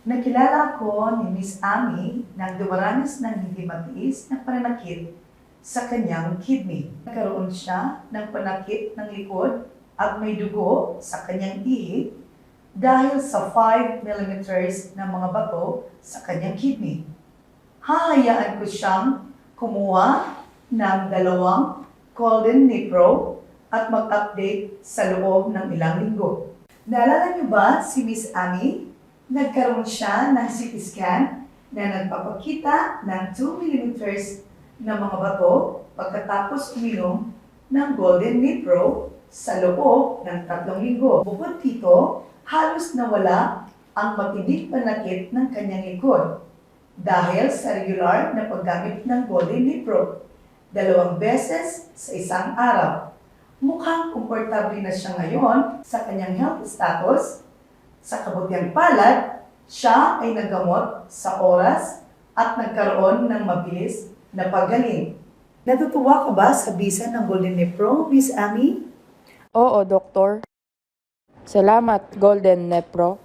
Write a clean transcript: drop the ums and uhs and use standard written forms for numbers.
Nakilala ko ni Miss Amy nang dumaranas ng hindi matiis na pananakit sa kanyang kidney. Nagkaroon siya ng panakit ng likod at may dugo sa kanyang ihi dahil sa 5 millimeters na mga bato sa kanyang kidney. Hahayaan ko siyang kumuha ng 2 Golden Nipro at mag-update sa loob ng ilang linggo. Naalala niyo ba si Miss Amy? Nagkaroon siya ng CT scan na nagpapakita ng 2 millimeters na mga bato pagkatapos uminom ng Golden Nipro sa loob ng 3 linggo. Bukod dito, halos nawala ang matinding panakit ng kanyang likod dahil sa regular na paggamit ng Golden Nipro 2 beses sa isang araw. Mukhang komportable na siya ngayon sa kanyang health status. Sa kabutiang palad, siya ay naggamot sa oras at nagkaroon ng mabilis na paggaling. Natutuwa ka ba sa bisa ng Golden Nipro, Miss Amy? Oo, Doktor. Salamat, Golden Nepro.